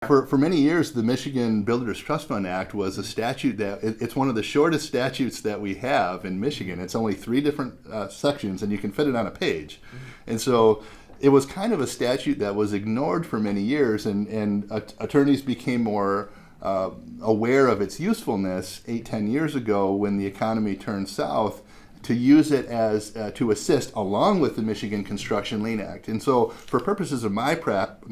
For many years, the Michigan Builders Trust Fund Act was a statute that it's one of the shortest statutes that we have in Michigan. It's only 3 different sections, and you can fit it on a page. And so it was kind of a statute that was ignored for many years, and attorneys became more aware of its usefulness 8-10 years ago when the economy turned south, to use it as to assist along with the Michigan Construction Lien Act. And so for purposes of my practice,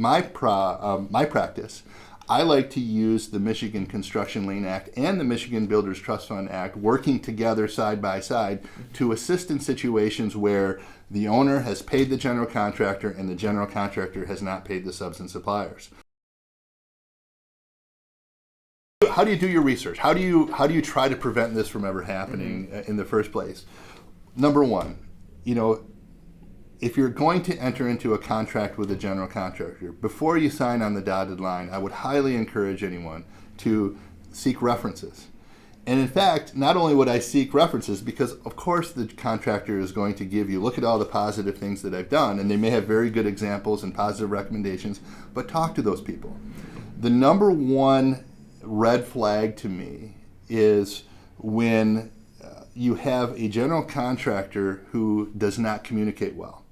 I like to use the Michigan Construction Lien Act and the Michigan Builders Trust Fund Act working together side by side to assist in situations where the owner has paid the general contractor and the general contractor has not paid the subs and suppliers. How do you do your research? How do you try to prevent this from ever happening in the first place? Number one, if you're going to enter into a contract with a general contractor, before you sign on the dotted line, I would highly encourage anyone to seek references. And in fact, not only would I seek references, because of course the contractor is going to give you, look at all the positive things that I've done, and they may have very good examples and positive recommendations, but talk to those people. The number one red flag to me is when you have a general contractor who does not communicate well,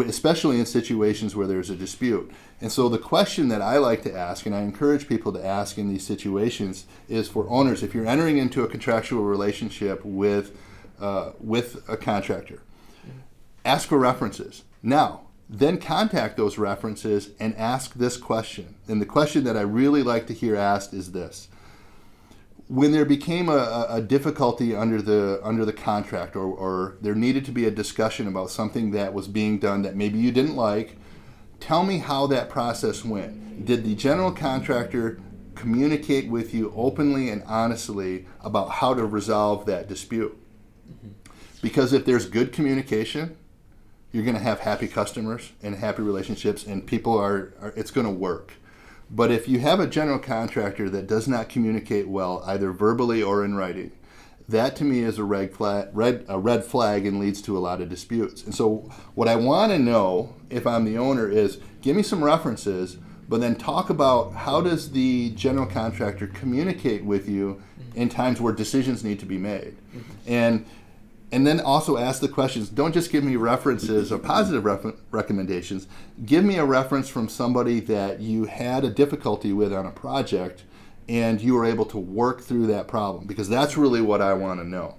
especially in situations where there's a dispute. And so the question that I like to ask, and I encourage people to ask in these situations, is for owners, if you're entering into a contractual relationship with a contractor, ask for references. Now, then contact those references and ask this question. And the question that I really like to hear asked is this: when there became a difficulty under the contract, or there needed to be a discussion about something that was being done that maybe you didn't like, tell me how that process went. Did the general contractor communicate with you openly and honestly about how to resolve that dispute? Because if there's good communication, you're going to have happy customers and happy relationships, and it's going to work. But if you have a general contractor that does not communicate well, either verbally or in writing, that to me is a red flag and leads to a lot of disputes. And so what I want to know, if I'm the owner, is give me some references, but then talk about how does the general contractor communicate with you in times where decisions need to be made. And then also ask the questions. Don't just give me references or positive recommendations. Give me a reference from somebody that you had a difficulty with on a project and you were able to work through that problem, because that's really what I want to know.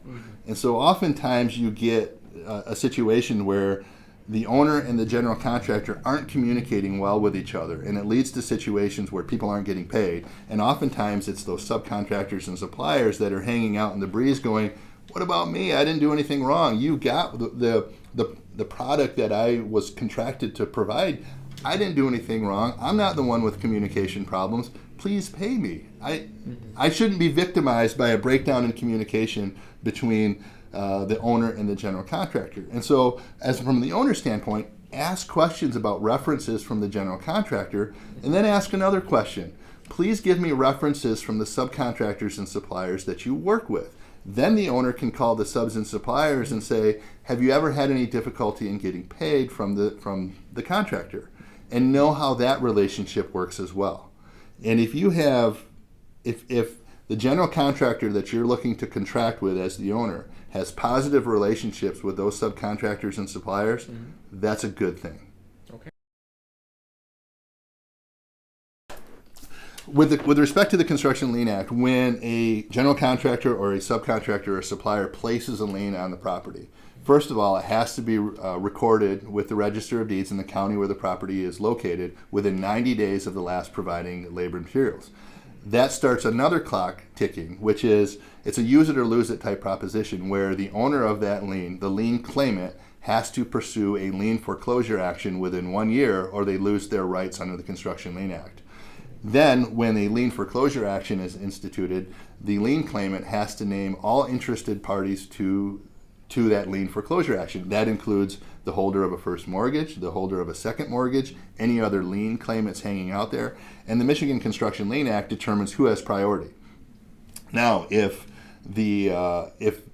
And so oftentimes you get a situation where the owner and the general contractor aren't communicating well with each other, and it leads to situations where people aren't getting paid. And oftentimes it's those subcontractors and suppliers that are hanging out in the breeze going, what about me? I didn't do anything wrong. You got the product that I was contracted to provide. I didn't do anything wrong. I'm not the one with communication problems. Please pay me. I shouldn't be victimized by a breakdown in communication between the owner and the general contractor. And so, as from the owner's standpoint, ask questions about references from the general contractor, and then ask another question. Please give me references from the subcontractors and suppliers that you work with. Then the owner can call the subs and suppliers and say, have you ever had any difficulty in getting paid from the contractor? And know how that relationship works as well. And if the general contractor that you're looking to contract with as the owner has positive relationships with those subcontractors and suppliers, that's a good thing. Okay. With respect to the Construction Lien Act, when a general contractor or a subcontractor or a supplier places a lien on the property, first of all, it has to be recorded with the Register of Deeds in the county where the property is located within 90 days of the last providing labor and materials. That starts another clock ticking, which is, it's a use it or lose it type proposition where the owner of that lien, the lien claimant, has to pursue a lien foreclosure action within 1 year or they lose their rights under the Construction Lien Act. Then, when a lien foreclosure action is instituted, the lien claimant has to name all interested parties to that lien foreclosure action. That includes the holder of a first mortgage, the holder of a second mortgage, any other lien claimants hanging out there. And the Michigan Construction Lien Act determines who has priority. Now, if the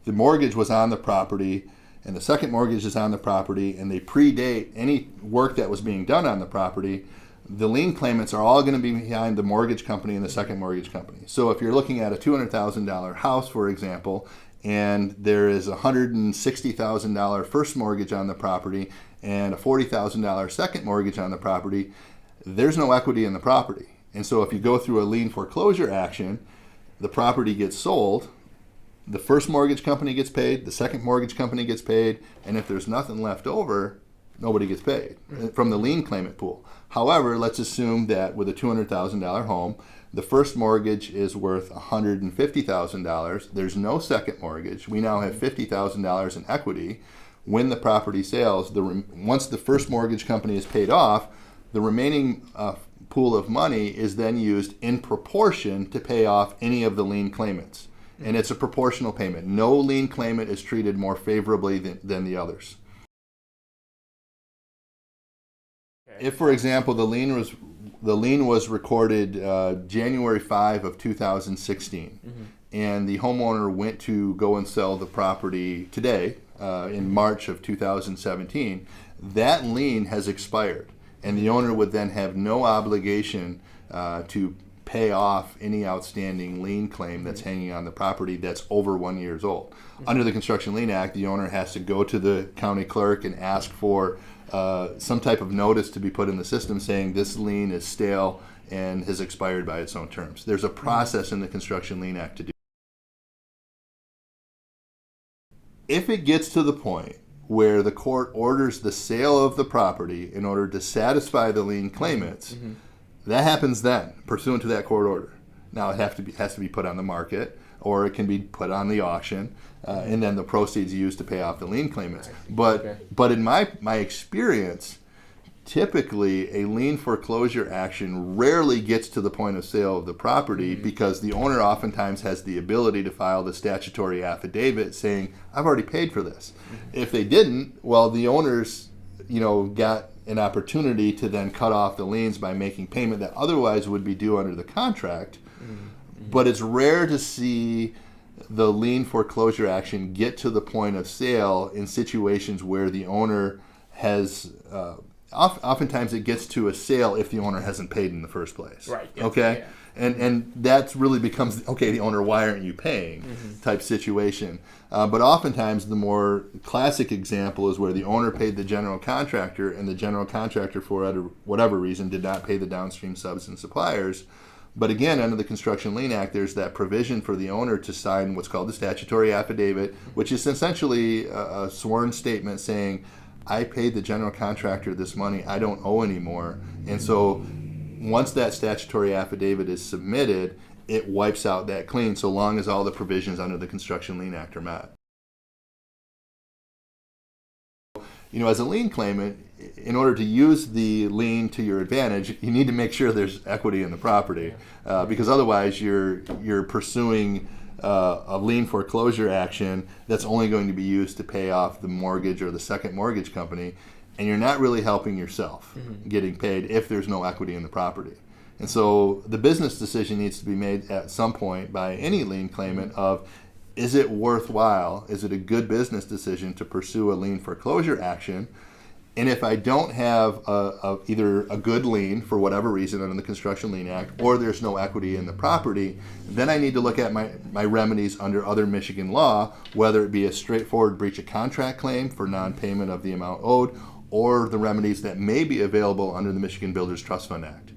mortgage was on the property and the second mortgage is on the property and they predate any work that was being done on the property, the lien claimants are all going to be behind the mortgage company and the second mortgage company. So if you're looking at a $200,000 house, for example, and there is a $160,000 first mortgage on the property and a $40,000 second mortgage on the property, there's no equity in the property. And so if you go through a lien foreclosure action, the property gets sold, the first mortgage company gets paid, the second mortgage company gets paid, and if there's nothing left over, nobody gets paid from the lien claimant pool. However, let's assume that with a $200,000 home, the first mortgage is worth $150,000. There's no second mortgage. We now have $50,000 in equity. When the property sells, once the first mortgage company is paid off, the remaining pool of money is then used in proportion to pay off any of the lien claimants. And it's a proportional payment. No lien claimant is treated more favorably than the others. If, for example, the lien was recorded January 5 of 2016, and the homeowner went to go and sell the property today in March of 2017, that lien has expired, and the owner would then have no obligation to pay off any outstanding lien claim that's hanging on the property that's over 1 year old. Under the Construction Lien Act, the owner has to go to the county clerk and ask for some type of notice to be put in the system saying this lien is stale and has expired by its own terms. There's a process in the Construction Lien Act to do. If it gets to the point where the court orders the sale of the property in order to satisfy the lien claimants, that happens then, pursuant to that court order. Now it has to be put on the market, or it can be put on the auction, and then the proceeds used to pay off the lien claimants. But in my experience, typically a lien foreclosure action rarely gets to the point of sale of the property because the owner oftentimes has the ability to file the statutory affidavit saying, I've already paid for this. If they didn't, well, the owners, got an opportunity to then cut off the liens by making payment that otherwise would be due under the contract. But it's rare to see the lien foreclosure action get to the point of sale in situations where the owner has, oftentimes it gets to a sale if the owner hasn't paid in the first place. Right. Yeah, okay? Yeah. And that really becomes, okay, the owner, why aren't you paying type situation. But oftentimes the more classic example is where the owner paid the general contractor and the general contractor, for whatever reason, did not pay the downstream subs and suppliers. But again, under the Construction Lien Act, there's that provision for the owner to sign what's called the statutory affidavit, which is essentially a sworn statement saying, I paid the general contractor this money, I don't owe anymore. And so once that statutory affidavit is submitted, it wipes out that claim so long as all the provisions under the Construction Lien Act are met. As a lien claimant, in order to use the lien to your advantage, you need to make sure there's equity in the property, because otherwise you're pursuing a lien foreclosure action that's only going to be used to pay off the mortgage or the second mortgage company, and you're not really helping yourself getting paid if there's no equity in the property. And so the business decision needs to be made at some point by any lien claimant of, is it worthwhile, is it a good business decision to pursue a lien foreclosure action? And if I don't have either a good lien for whatever reason under the Construction Lien Act, or there's no equity in the property, then I need to look at my remedies under other Michigan law, whether it be a straightforward breach of contract claim for non-payment of the amount owed, or the remedies that may be available under the Michigan Builders Trust Fund Act.